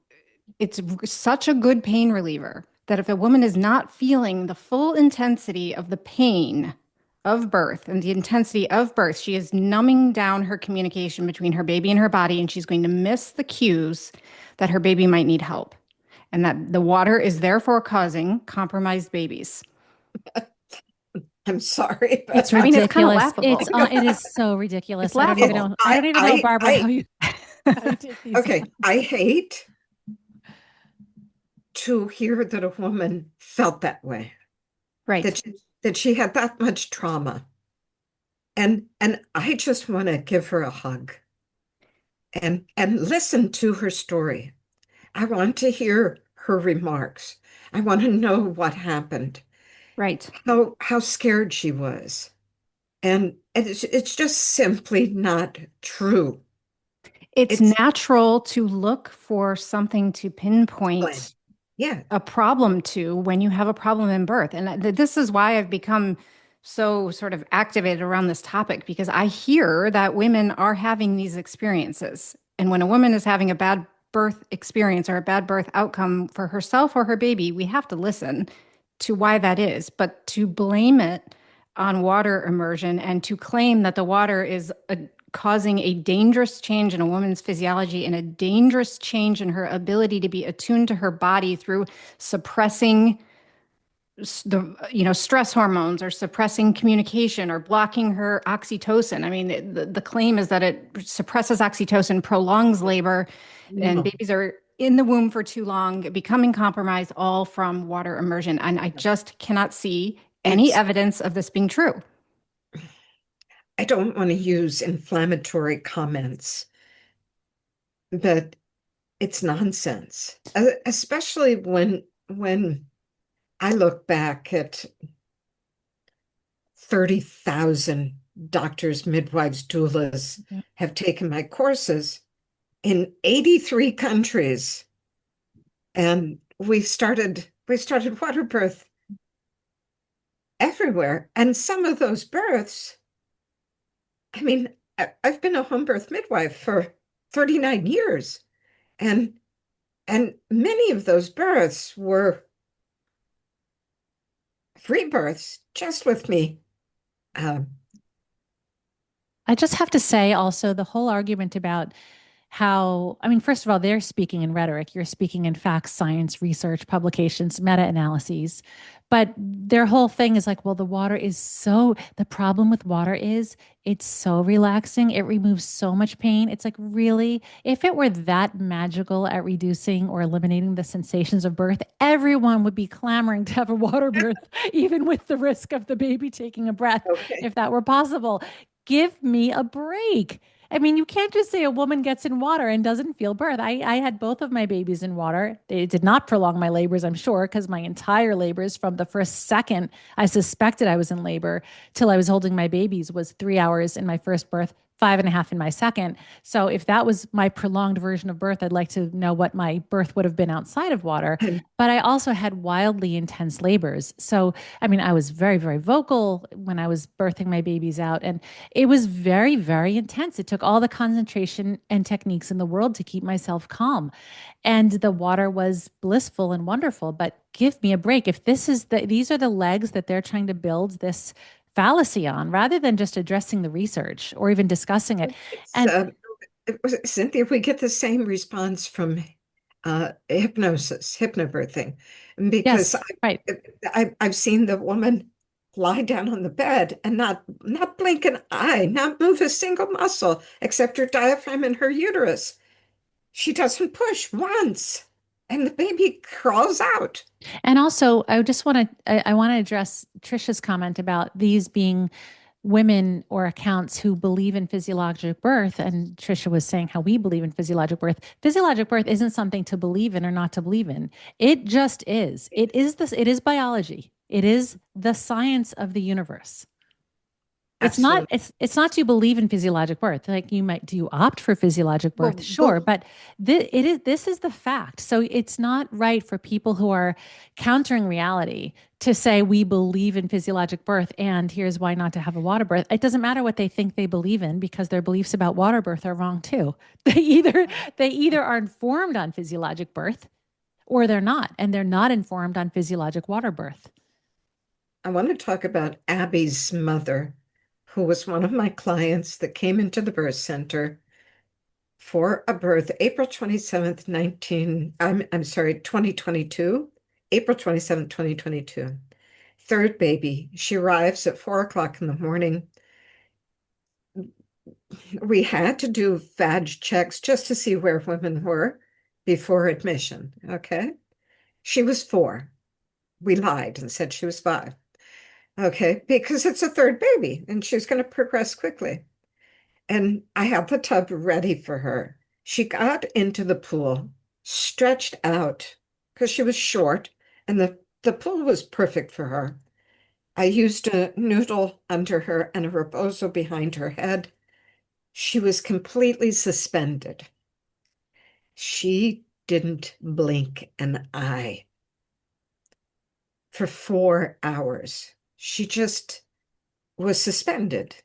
it's such a good pain reliever. that if a woman is not feeling the full intensity of the pain of birth and the intensity of birth, she is numbing down her communication between her baby and her body, and she's going to miss the cues that her baby might need help. And that the water is therefore causing compromised babies. I'm sorry, It's but I mean, it's kind of ridiculous. laughable. It is so ridiculous. It's I don't even laughable. know. I don't even know, Barbara, how you take these. Okay, I hate to hear that a woman felt that way, Right. that she had that much trauma. And I just want to give her a hug and listen to her story. I want to hear her remarks. I want to know what happened, Right. how scared she was. And it's just simply not true. It's It's natural to look for something to plain. pinpoint Yeah. a problem to when you have a problem in birth. And this is why I've become so sort of activated around this topic, because I hear that women are having these experiences. And when a woman is having a bad birth experience or a bad birth outcome for herself or her baby, we have to listen to why that is. But to blame it on water immersion and to claim that the water is causing a dangerous change in a woman's physiology and a dangerous change in her ability to be attuned to her body through suppressing the stress hormones or suppressing communication or blocking her oxytocin. I mean, the claim is that it suppresses oxytocin, prolongs labor, and No, babies are in the womb for too long, becoming compromised, all from water immersion. And I just cannot see any it's evidence of this being true. I don't want to use inflammatory comments, but it's nonsense. Especially when I look back at 30,000 doctors, midwives, doulas Yeah. have taken my courses in 83 countries. And we started water birth everywhere. And some of those births, I mean, I've been a home birth midwife for 39 years. And many of those births were free births just with me. Um, I just have to say also the whole argument about how, I mean, first of all, they're speaking in rhetoric. You're speaking in facts, science, research, publications, meta analyses. But their whole thing is like, well, the problem with water is it's so relaxing. It removes so much pain. It's like, really, if it were that magical at reducing or eliminating the sensations of birth, everyone would be clamoring to have a water birth, even with the risk of the baby taking a breath, okay. if that were possible. Give me a break. I mean, you can't just say a woman gets in water and doesn't feel birth. I had both of my babies in water. They did not prolong my labors, I'm sure, because my entire labors from the first second I suspected I was in labor till I was holding my babies was 3 hours in my first birth, 5.5 in my second. So if that was my prolonged version of birth, I'd like to know what my birth would have been outside of water. And But I also had wildly intense labors. So, I mean, I was very, very vocal when I was birthing my babies out. And it was very, very intense. It took all the concentration and techniques in the world to keep myself calm. And the water was blissful and wonderful, but give me a break. If these are the legs that they're trying to build this fallacy on, rather than just addressing the research or even discussing it. it's And Cynthia, we get the same response from hypnobirthing, because yes, right. I've seen the woman lie down on the bed and not blink an eye, not move a single muscle except her diaphragm and her uterus. She doesn't push once, and the baby crawls out. And also, I want to address Trisha's comment about these being women or accounts who believe in physiologic birth. And Trisha was saying how we believe in physiologic birth. Physiologic birth isn't something to believe in or not to believe in. It just is. It is biology. It is the science of the universe. It's not Absolutely. it's not to believe in physiologic birth. Like you might, do you opt for physiologic birth? Sure, Well, but this is the fact. So it's not right for people who are countering reality to say we believe in physiologic birth and here's why not to have a water birth. It doesn't matter what they think they believe in because their beliefs about water birth are wrong too. They either are informed on physiologic birth or they're not, and they're not informed on physiologic water birth. I want to talk about Abby's mother, who was one of my clients that came into the birth center for a birth April 27th, I'm sorry, 2022, April 27th, 2022. Third baby. She arrives at 4 o'clock in the morning. We had to do vag checks just to see where women were before admission. Okay. She was 4. We lied and said she was 5. Okay. Because it's a third baby and she's going to progress quickly. And I had the tub ready for her. She got into the pool, stretched out because she was short, and the pool was perfect for her. I used a noodle under her and a rebozo behind her head. She was completely suspended. She didn't blink an eye for 4 hours. She just was suspended.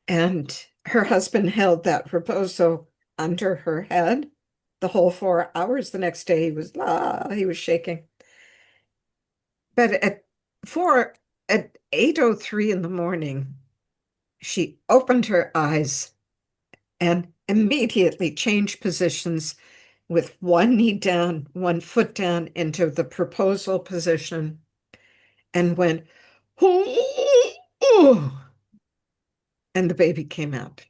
And her husband held that rebozo under her head the whole 4 hours. The next day he was shaking. But at 8:03 in the morning, she opened her eyes and immediately changed positions with one knee down, one foot down into the proposal position and went, "Ooh," and the baby came out.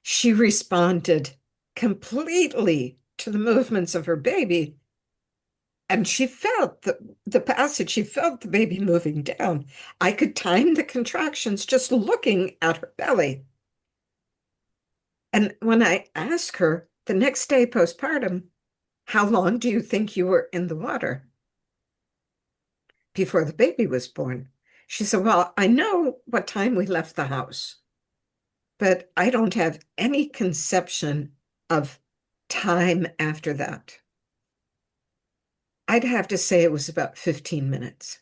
She responded completely to the movements of her baby. And she felt the passage, she felt the baby moving down. I could time the contractions just looking at her belly. And when I asked her the next day postpartum, how long do you think you were in the water before the baby was born? She said, well, I know what time we left the house, but I don't have any conception of time after that. I'd have to say it was about 15 minutes.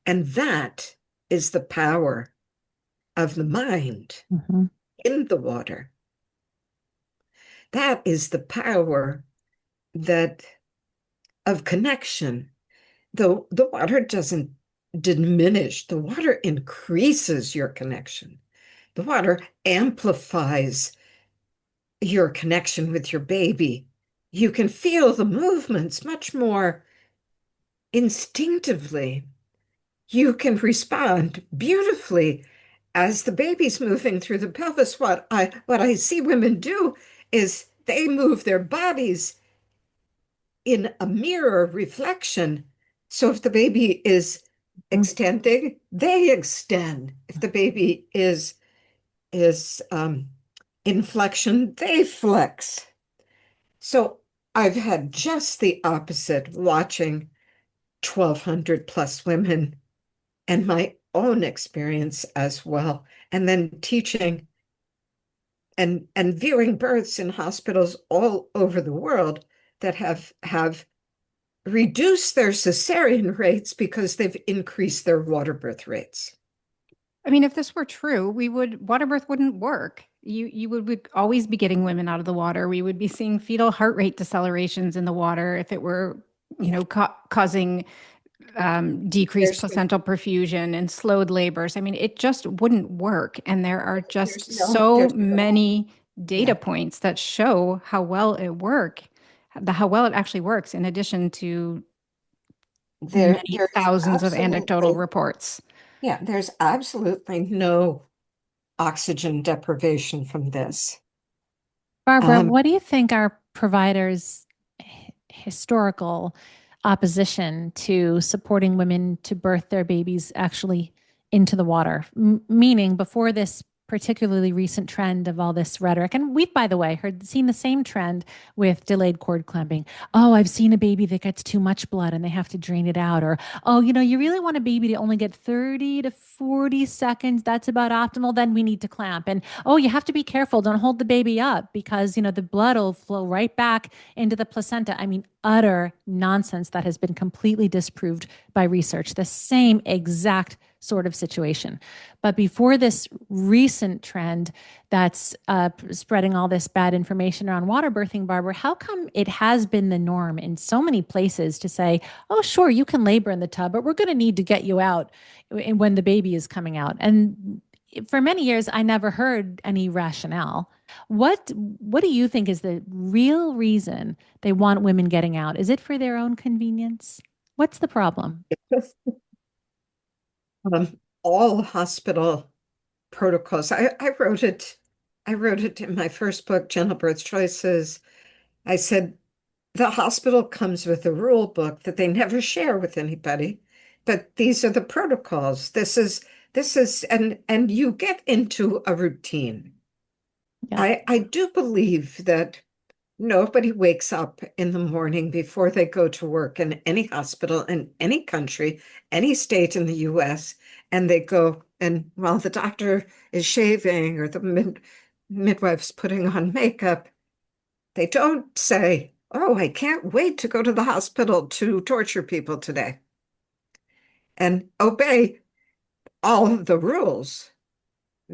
And that is the power of the mind in the water. That is the power that of connection. The water doesn't diminish, the water increases your connection. The water amplifies your connection with your baby. You can feel the movements much more instinctively. You can respond beautifully as the baby's moving through the pelvis. What I see women do is they move their bodies in a mirror reflection. So if the baby is extending, they extend. If the baby is in flexion, they flex. So I've had just the opposite watching 1,200 plus women and my own experience as well, and then teaching and viewing births in hospitals all over the world that have reduced their cesarean rates because they've increased their water birth rates. I mean, if this were true, water birth wouldn't work. You would always be getting women out of the water. We would be seeing fetal heart rate decelerations in the water if it were, causing decreased placental perfusion and slowed labors. I mean, it just wouldn't work. And there are just so many data points that show how well it actually works, in addition to many thousands of anecdotal reports. Yeah, there's absolutely no oxygen deprivation from this. Barbara, what do you think are providers' historical opposition to supporting women to birth their babies actually into the water? Meaning, before this particularly recent trend of all this rhetoric, and we've, by the way, seen the same trend with delayed cord clamping. Oh, I've seen a baby that gets too much blood and they have to drain it out. Or, oh, you really want a baby to only get 30 to 40 seconds. That's about optimal. Then we need to clamp. And, oh, you have to be careful. Don't hold the baby up because, the blood will flow right back into the placenta. I mean, utter nonsense that has been completely disproved by research, the same exact sort of situation. But before this recent trend that's spreading all this bad information around water birthing, Barbara, how come it has been the norm in so many places to say, oh, sure, you can labor in the tub, but we're going to need to get you out when the baby is coming out? And for many years, I never heard any rationale. What do you think is the real reason they want women getting out? Is it for their own convenience? What's the problem? All hospital protocols. I wrote it in my first book, Gentle Birth Choices. I said the hospital comes with a rule book that they never share with anybody, but these are the protocols. And you get into a routine. Yeah. I do believe that nobody wakes up in the morning before they go to work in any hospital in any country, any state in the US, and they go, and while the doctor is shaving or the midwife's putting on makeup, they don't say, oh, I can't wait to go to the hospital to torture people today and obey all of the rules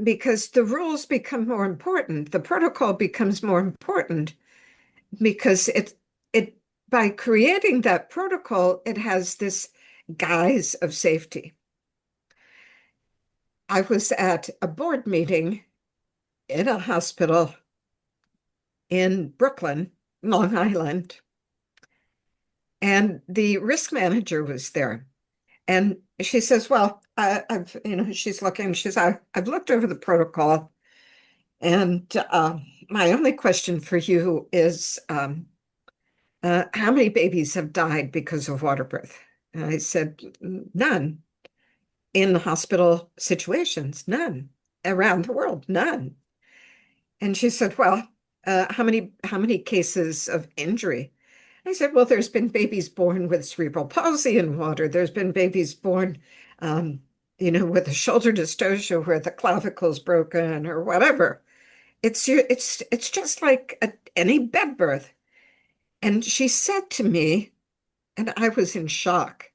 because the rules become more important. The protocol becomes more important because it by creating that protocol, it has this guise of safety. I was at a board meeting in a hospital in Brooklyn, Long Island, and the risk manager was there. And she says, well, she's looking, I've looked over the protocol, and my only question for you is, how many babies have died because of water birth? And I said, none. In hospital situations, none. Around the world, none. And she said, well, how many cases of injury? I said, well, there's been babies born with cerebral palsy in water. There's been babies born, with a shoulder dystocia where the clavicle's broken or whatever. It's just like any bed birth. And she said to me, and I was in shock.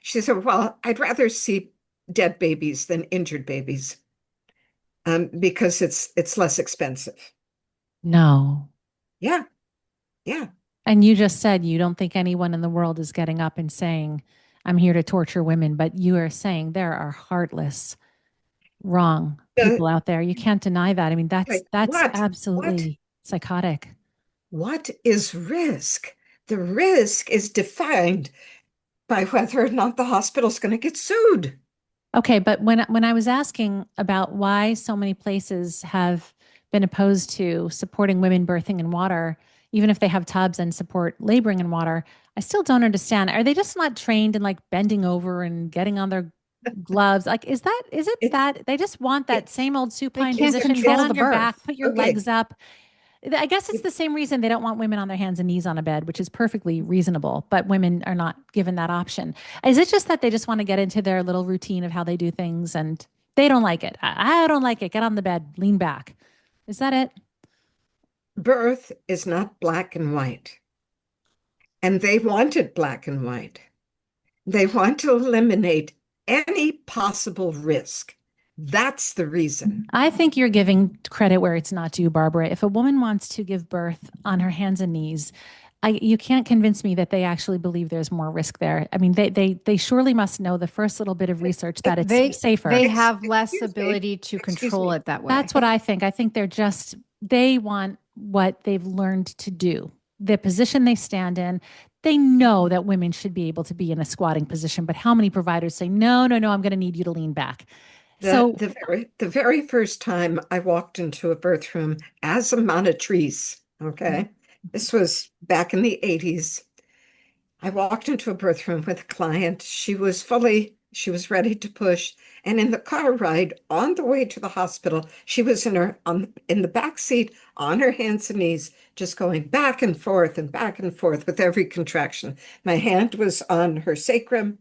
She said, well, I'd rather see dead babies than injured babies, because it's less expensive. No. Yeah, yeah. And you just said you don't think anyone in the world is getting up and saying, I'm here to torture women, but you are saying there are heartless, wrong The, people out there. You can't deny that. I mean, that's like that's what absolutely psychotic. what is risk? The risk is defined by whether or not the hospital's going to get sued. Okay, but when I was asking about why so many places have been opposed to supporting women birthing in water, even if they have tubs and support laboring in water, I still don't understand. Are they just not trained in like bending over and getting on their gloves? Like, is it It, that they just want that it, same old They supine it's can't position? Get control the on your back, birth. put your okay. legs up. I guess it's It- the same reason they don't want women on their hands and knees on a bed, which is perfectly reasonable, but women are not given that option. Is it just that they just want to get into their little routine of how they do things and they don't like it? I don't like it. Get on the bed, lean back. Is that it? Birth is not black and white, and they want it black and white. They want to eliminate any possible risk. That's the reason. I think you're giving credit where it's not due, Barbara. If a woman wants to give birth on her hands and knees, you can't convince me that they actually believe there's more risk there. I mean, they surely must know the first little bit of research that it's safer. They have less Excuse me. ability to Excuse control me. it that That's way. what I think. I think they want what they've learned to do, the position they stand in. They know that women should be able to be in a squatting position, but how many providers say, no, no, no, I'm going to need you to lean back? The So, the very first time I walked into a birth room as a monitrice, okay, this was back in the 80s. I walked into a birth room with a client. She was ready to push. And in the car ride on the way to the hospital, she was in the back seat on her hands and knees, just going back and forth with every contraction. My hand was on her sacrum,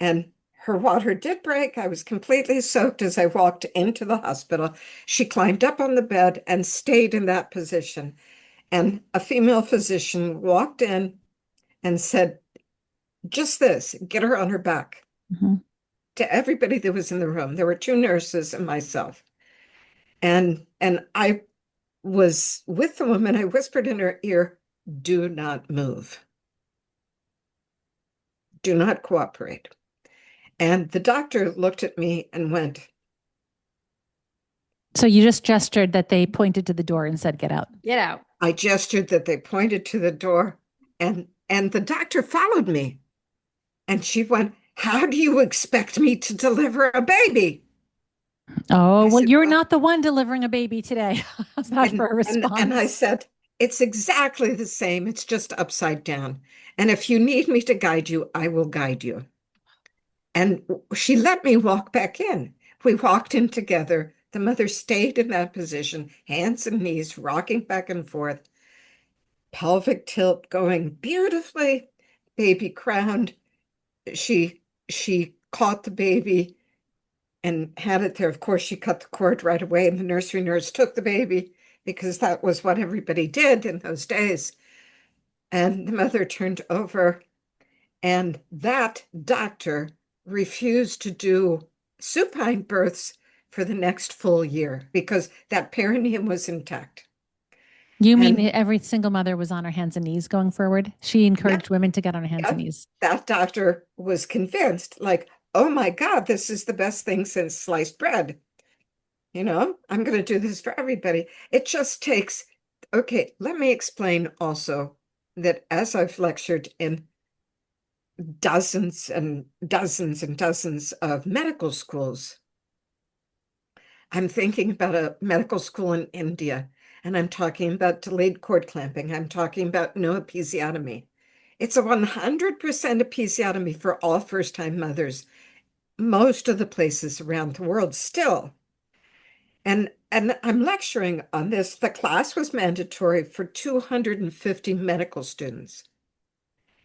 and her water did break. I was completely soaked as I walked into the hospital. She climbed up on the bed and stayed in that position. And a female physician walked in and said, just this, get her on her back. Mhm. To everybody that was in the room. There were two nurses and myself. And I was with the woman. I whispered in her ear, do not move. Do not cooperate. And the doctor looked at me and went, So you just gestured that they pointed to the door and said, get out. Get out. I gestured that they pointed to the door, and the doctor followed me. And she went, how do you expect me to deliver a baby? Oh, I well, said, you're well, not the one delivering a baby today. How's that for a and I response? said, it's exactly the same. It's just upside down. And if you need me to guide you, I will guide you. And she let me walk back in. We walked in together. The mother stayed in that position, hands and knees, rocking back and forth, pelvic tilt going beautifully, baby crowned. She caught the baby and had it there. Of course, she cut the cord right away, and the nursery nurse took the baby because that was what everybody did in those days. And the mother turned over, and that doctor refused to do supine births for the next full year because that perineum was intact. You mean And every single mother was on her hands and knees going forward? She encouraged yep, women to get on her hands and yep, knees. that doctor was convinced, like, oh my God, this is the best thing since sliced bread. I'm going to do this for everybody. It just takes, okay, let me explain also that as I've lectured in dozens and dozens and dozens of medical schools, I'm thinking about a medical school in India, and I'm talking about delayed cord clamping. I'm talking about no episiotomy. It's a 100% episiotomy for all first-time mothers, most of the places around the world still. And I'm lecturing on this. The class was mandatory for 250 medical students.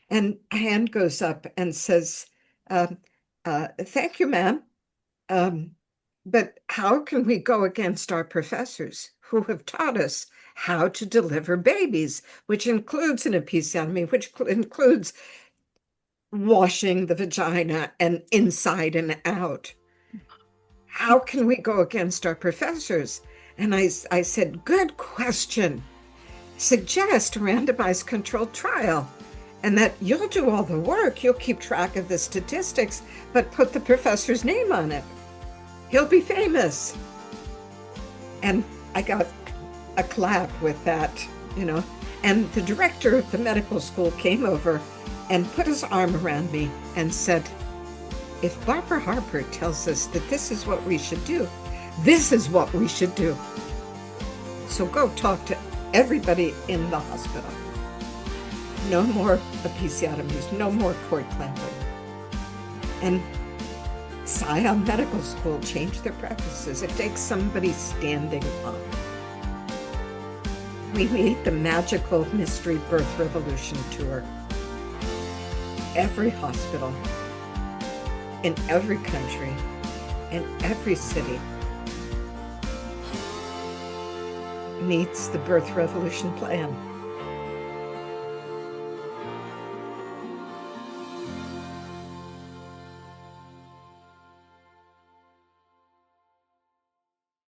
And a hand goes up and says, um, thank you, ma'am. Um, but how can we go against our professors who have taught us how to deliver babies, which includes an episiotomy, which includes washing the vagina and inside and out? How can we go against our professors? And I said, good question. Suggest a randomized controlled trial, and that you'll do all the work. You'll keep track of the statistics, but put the professor's name on it. He'll be famous. And I got a clap with that. And the director of the medical school came over and put his arm around me and said, if Barbara Harper tells us that this is what we should do, this is what we should do. So go talk to everybody in the hospital. No more episiotomies, no more cord clamping. And Scion Medical School changed their practices. It takes somebody standing up. We need the magical Mystery Birth Revolution tour. Every hospital, in every country, in every city, needs the birth revolution plan.